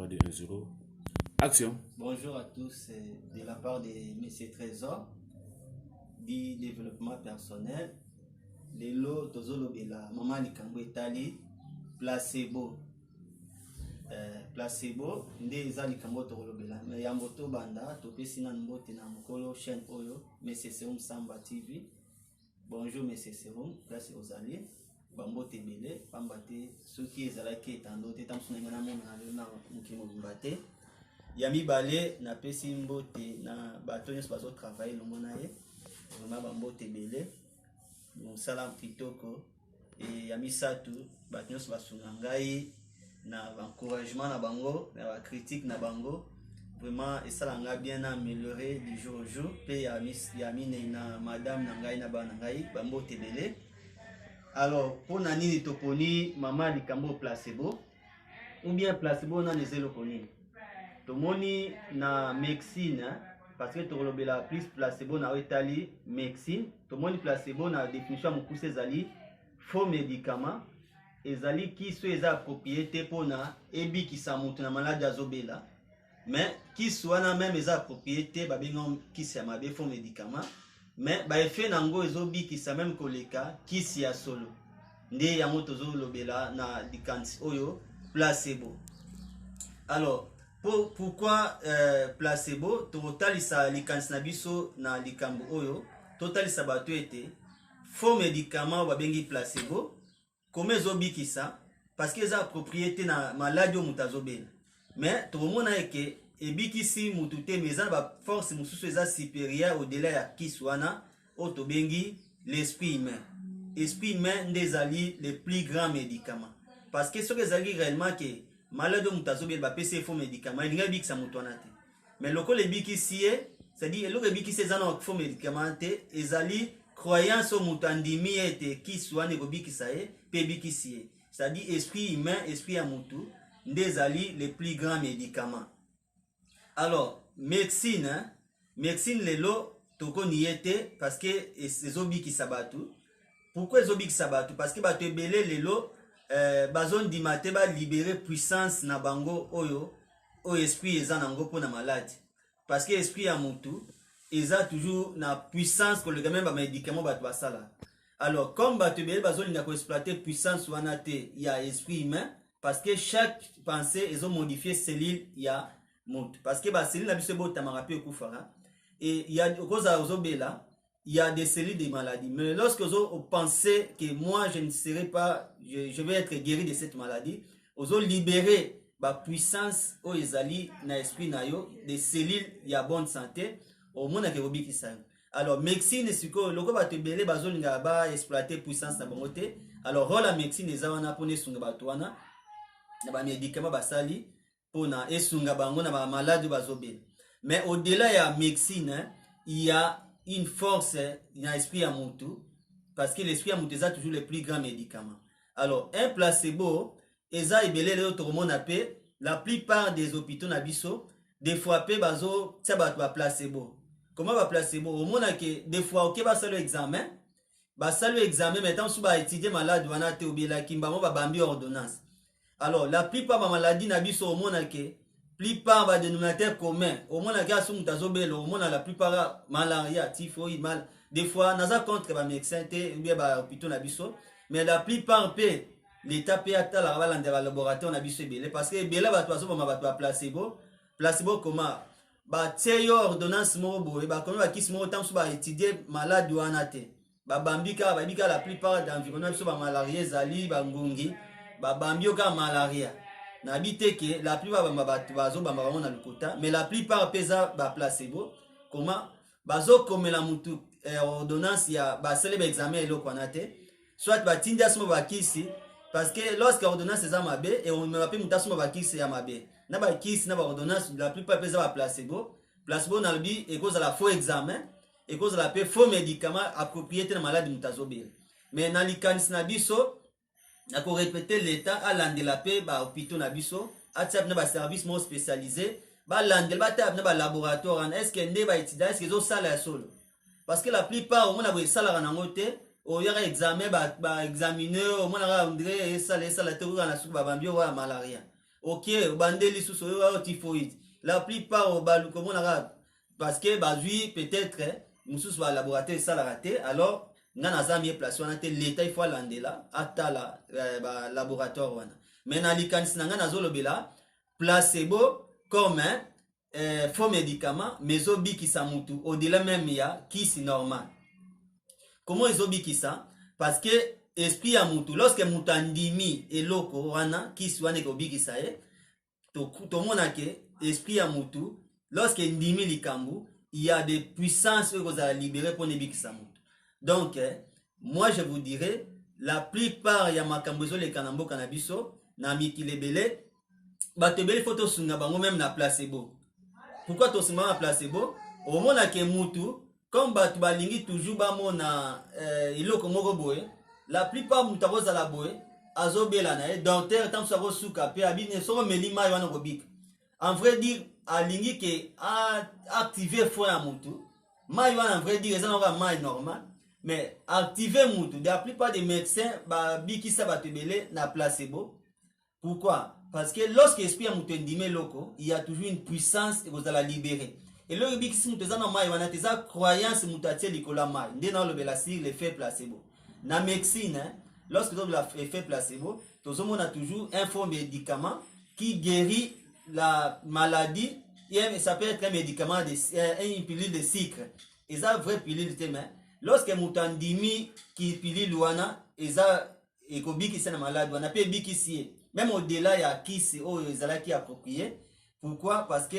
va dire 1-0. Action. Bonjour à tous, de la part de M. Trésor, du développement personnel. Lelo tozolobela maman likambo etali placebo. Placebo nde eza likambo tokolobela mais ya moto banda topesi na mbote na mokolo chaîne oyo M. Serum Samba TV. Bonjour M. Serum, place ozali bambote ebele pamba te soki ezalaki etando te tamsuna ngana mona na mokimo mbate ya mibale na pesi mbote na bato nyonso bazo travailler longo na ye vraiment bambote ebele mosala kitoko e ya misato bato nyonso basunga ngai na encouragement na bango na critique na bango vraiment esala nga bien na améliorer du jour au jour pe ya mine na madame na ngai na bana ngai bambote ebele. Alors pour nani toponi mama likambo placebo ou bien placebo na nezelo koni tomoni na médecine parce que tokolobela plus placebo na etali médecine tomoni placebo na définition mokuse ezali faux médicament ezali kiso eza propriété pona ebikisa mutu na maladi azobela mais kiso wana même eza propriété babenga kisi ya mabe faux médicament mais ba effet nango ezobikisa même koleka kisi ya solo nde yango tozolobela na likanisi oyo placebo. Alors pourquoi placebo totalisa likanisi na biso na likambo oyo totalisa bato ete faux médicament babengi placebo comme ezobikisa parce que eza propriété na maladi o mutu azobela mais tokomona eke ebikisi mutu te mais eza ba force mosusu eza supérieure au-delà ya kisi wana oyo tobengi l'esprit humain. Esprit humain nde ezali le plus grand médicament parce que soki ezalaki réellement ke malade o mutu azobela bapesi faux médicament elingi ebikisa mutu wana te mais lokola ebikisi ye c'est-à-dire eloko ebikisi eza na faux médicament te ezali croyance o mutu andimi ete kisi wana ekobikisa ye mpe ebikisi ye c'est-à-dire esprit humain esprit ya mutu nde ezali le plus grand médicament. Alors médecine médecine lelo tokoni ye te parce que ezobikisa bato. Pourquoi ezobikisa bato? Parce que bato ebele lelo bazondima te balibere puissance na bango oyo esprit eza nango mpona maladi parce que esprit ya mutu eza toujours na puissance koleka même bamédicament bato basala. Alors comme bato ebele bazolinga koexploiter puissance wana te ya esprit humain parce que chaque pensée ezomodifie cellule ya mutu parce que bacellule na biso ebotamaka mpe ekufaka et ya kozala ozobela il y a des cellules de maladies. Mais lorsque vous pensez que moi je ne serai pas, je vais être guéri de cette maladie, vous libérer la puissance au ezali na esprit na yo des cellules ya bonne santé au monde que vous qui ça. Alors médecine c'est que loko ba te belé bazolinga ba exploiter puissance na bangote. Alors rôle la médecine eza wana pone sunga batwana na ba médicament basali pona esunga bango na ba malade bazobela. Mais au-delà ya médecine, il y a une force dans l'esprit à mutu parce que l'esprit à mutu est toujours le plus grand médicament. Alors un placebo eza ebele le tout monde appelle la plupart des hôpitaux na biso des fois pe bazo tia ba placebo. Comment ba placebo au monde que des fois OK ba salo examen maintenant sous ba étudier malade wana te obela kimba mo ba bambi ordonnance. Alors la plupart ba maladie na biso au monde que plupart ba dénominateur commun au moins la gars sont azobelo au moins la plupart malaria typhoïde mal des fois naza contre ba médecin te bien ba hôpital na biso mais la plupart pe l'état pe ata la bala ndeba laboratoire na biso ebele parce que bela ba toaso ba ba placebo comment ba tieyo ordonnance mo boye ba comme ba kisi mo tam so ba étudier malade wana te ba bambika ba bika la plupart d'environnement so ba malaria zali ba ngungi ba bambio ka malaria na bité que la plupart bato bazo bamba na lukota mais la plupart pesa ba placebo comment bazo comme la mutu ordonnance ya ba célèbre examen eloko anate soit ba tindia somo ba kisi parce que lorsque ordonnance eza mabe et on me rappelle muta somo ba kisi ya mabe na ba kisi na ba ordonnance la plupart pesa ba placebo na bi et cause la faux examen et cause la pe faux médicament approprié na malade mutazobel mais na likanisi na biso na ko répéter l'état à landela pe ba hôpital na biso atsap na ba service mo spécialisé ba landel ba tap na ba laboratoire est-ce que ndé ba étudiant est-ce que zo sala ya solo parce que la plupart au moins na sala na ngote au yara examen ba examiner au moins na André sala te na suku ba bambio wa malaria ok bandeli sous typhoïde la plupart au balu comme on a parce que bazui peut-être mususu ba laboratoire ça la raté alors ngana za mieux place on a l'état il faut landela atala ba laboratoire wana mais na likanisi na ngana zolobela placebo comme faux médicament mais obikisa mutu au-delà même ya kisi normal. Comment ils obikisa parce que esprit ya mutu lorsque mutu andimi eloko wana kisi wana obikisa to mona ke esprit ya mutu lorsque ndimi likambu il y a des puissances que vous allez libérer pour nebikisa mutu. Donc moi je vous dirais la plupart ya makambozo le kanambo kanabiso na mikilebele batebele photo sunga bango même na placebo. Pourquoi to sunga na placebo? Au mona ke mutu comme batu balingi toujours bamona iloko moko boye la plupart mutu akozala boye azobela na docteur tant ça suka pe abine soko melima yana kobika. En vrai dire alingi ke activer foi ya mutu mai wana en vrai dire ça non mai normal mais activer mutu la plupart des médecins ba bikisa batebele na placebo. Pourquoi? Parce que lorsque l'esprit a mutu ndime loko il y a toujours une puissance et vous allez libérer. Et le bikisi mutu za na mai wana teza croyance mutu atie likola mai ndena lo bela sur l'effet placebo. Na médecine lorsque vous avez l'effet placebo on a toujours un faux médicament qui guérit la maladie et ça peut être un médicament une pilule de sucre et ça vraie pilule de main lorsque mutandimi qui pilule wana et ça et kobiki c'est la maladie on appelle bikisi même au-delà il y a kisi oh ezalaki approprié. Pourquoi? Parce que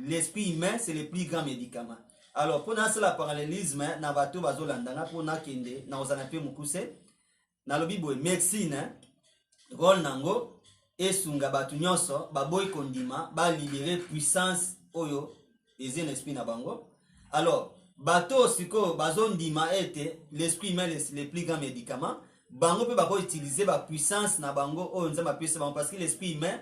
l'esprit humain c'est le plus grand médicament. Alors pour na la parallélisme na bato bazolandanga pour na kende na ozana pe mukuse na lobi boy médecine rôle nango esunga batu nyonso baboy kondima ba libérer puissance oyo ezin esprit na bango. Alors bato siko bazondima ete l'esprit humain le plus grand médicament bango pe bako utiliser ba puissance na bango oyo nzamba pesa bango parce que l'esprit humain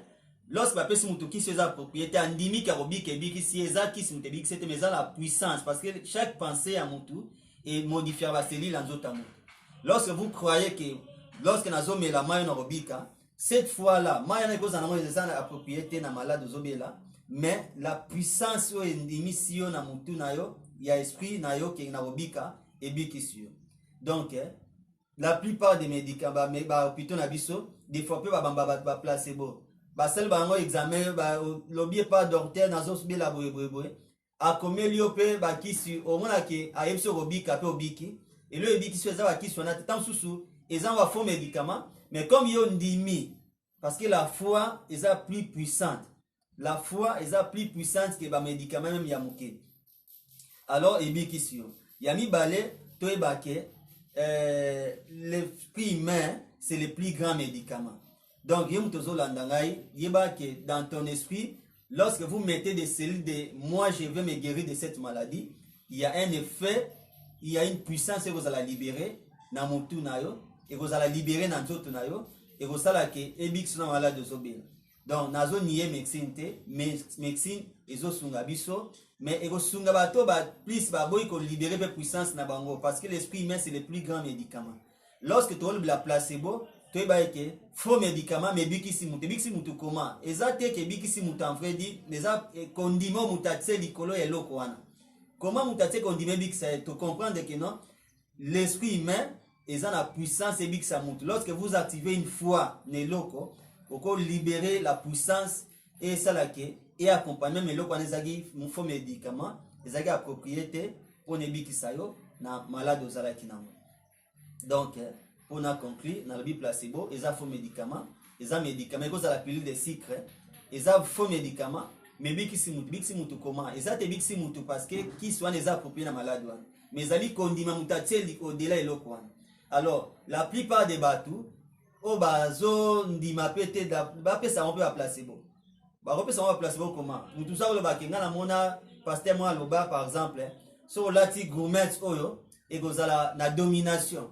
lorsque ba pesa mutu ki seza propriété andimi ka robike biki si eza ki si mutu biki c'était mais la puissance parce que chaque pensée à mutu et modifier la cellule en zota mutu. Lorsque vous croyez que lorsque nazo mela mayo na robika cette fois-là, Maya n'est pas la propriété na malade zobela, mais la puissance ou émission na mutu na yo, il y a esprit na yo qui na robika et bikisio. Donc la plupart des médicaments mais ba hôpital na biso, des fois peu ba placebo. Ba sel ba ngo examen ba lobie pas docteur na zo bela boye. A comme liope ba kisi au mona ke a yebso robika pe obiki et le bikisio za ba kisi na tant susu et ça va faux médicaments. Mais comme il y a une dimi, parce que la foi est plus puissante. La foi est plus puissante que les médicaments même yamuke. Alors, il y a mis balé, toi l'esprit humain, c'est le plus grand médicament. Donc, il y a que dans ton esprit, lorsque vous mettez des cellules de moi, je vais me guérir de cette maladie, il y a un effet, il y a une puissance que vous allez libérer dans mon tout et vous allez libérer dans tout nayo et vous allez que ebix na malade de zobela. Donc nazo nié médecine te médecine ezo sunga biso mais ego sunga bato ba plus ba boy ko libérer pe puissance na bango parce que l'esprit humain c'est le plus grand médicament. Lorsque tu as la placebo tu ba que faux médicament mais bikisi mutu comment ezate ke bikisi mutu en vrai dit les condiments mutatse likolo eloko wana. Comment mutatse condiments bikisa to comprendre que non l'esprit humain et ça la puissance et big ça monte. Lorsque vous activez une foi ne loko, vous libérer la puissance et ça là et accompagner mais loko nezagi mon faux médicament, ezagi à propriété pour ne big ça yo na malade aux ala kinamo. Donc pour na conclure na le placebo et ça faux médicament, et ça médicament cause à la pilule de sucre, et ça faux médicament mais big si mutu comment et ça te big si mutu parce que qui soit les appropriés na malade wana. Mais ali condiment mutatel au-delà et loko wana. Alors, la plupart des bateaux, au bazo, ndima pete, ba pesa on peut à placebo. Ba repesa on va placebo comment? Tout ça le bakenga na mona pasteur moi loba par exemple, so lati gourmet oyo et gozala na domination.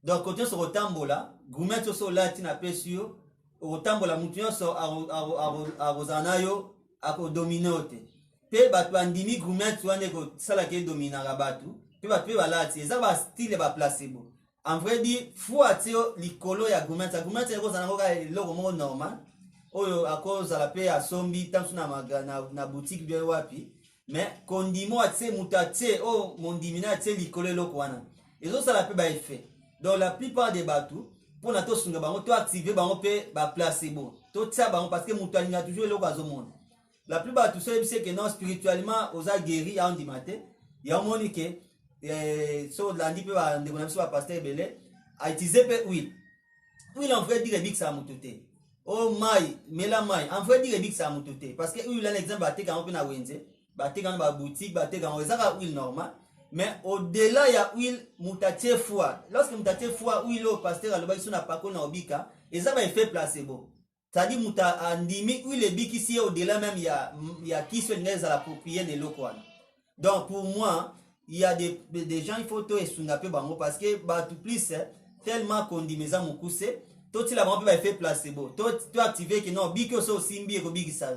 Donc quand on se retambola, gourmet so lati na pesio, retambola mutuyo so a rozanayo a ko dominote. Pe batu andimi gourmet wane ko sala ke dominara batu, pe batu ba lati, ça va style ba placebo. En vrai dit, faut attirer l'icolo ya gourmet. Gourmet c'est quoi ça n'a pas le mot normal. oyo cause la paix à sombi tant na boutique bien wapi mais condiment atie mutatie o mondimina atie likolo loko wana ezo ça la paix ba effet donc la plupart des bateaux pour na to sunga bango to activer bango pe ba placer bon to tia bango parce que mutani a toujours loko azomona la plupart tout ça c'est que non spirituellement aux a guéri à ondimate ya monique so landi pe ba ndeko na biso ba pasteur belé a utiliser pe huile en vrai dire big ça mutote oh mai mela mai en vrai dire big ça mutote parce que huile un exemple ba te quand on na wenze ba te quand ba boutique ba te quand on ezaka huile normal mais au-delà il y a huile mutatie foi lorsque mutatie foi huile au pasteur aloba iso na pako na obika ezaba effet placebo c'est-à-dire muta andimi huile biki ici au-delà même il y a qui se neza la propriété de l'okwan. Donc pour moi il y a des gens il faut to esunga pe bango parce que ba tout plus tellement condimeza mukuse to ti la bango pe effet placebo to activer que non biki so simbi e ko biki ça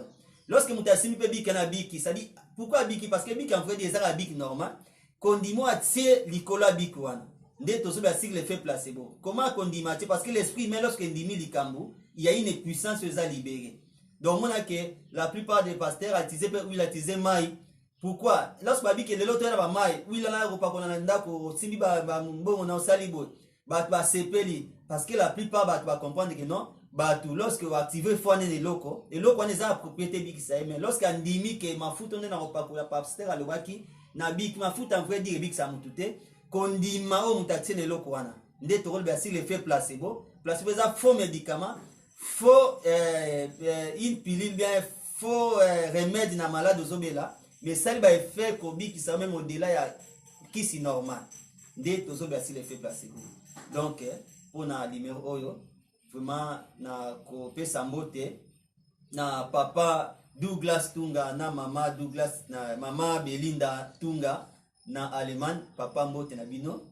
lorsque muta simbi pe biki na biki ça dit pourquoi biki parce que biki en vrai des ara biki normal condiment atie likolo biki wana nde to so ba sigle effet placebo comment condiment parce que l'esprit mais lorsque ndimi likambo il y a une puissance qui est libérée. Donc, on a que la plupart des pasteurs utilisent huile, utilisent maï. Pourquoi? Lorsque babi que l'autre est maï, huile là, on pas ndako, simbi ba bon on salibo, ba sepeli parce que la plupart va comprendre que non, ba tout lorsque vous activez foine les locaux, et locaux on est à propriété big ça mais lorsque ndimi que ma foot on est dans pas pour la pasteur à l'obaki, na big ma foot en vrai dire big ça mutute, condiment au mutatien les locaux wana. Ndé to rôle ba si l'effet placebo ça faux médicament. Faux une pilule bien faux remède na malade ozobela mais ça va effet kobi qui ça même au-delà ya qui si normal dès tozobela si l'effet placebo donc pour na numéro oyo vraiment na ko pesa mbote na papa Douglas Tunga na mama Douglas na mama Belinda Tunga na Allemagne papa mbote na bino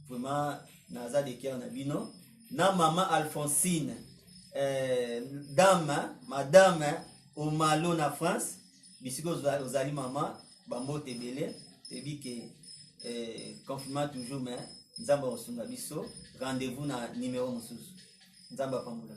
vraiment na za de cœur na bino na mama Alphonsine madame au Malo na France bisiko ozali maman bambo tebele tebi que confirmant toujours mais nzamba osunga biso rendez-vous na numéro mususu nzamba pambola.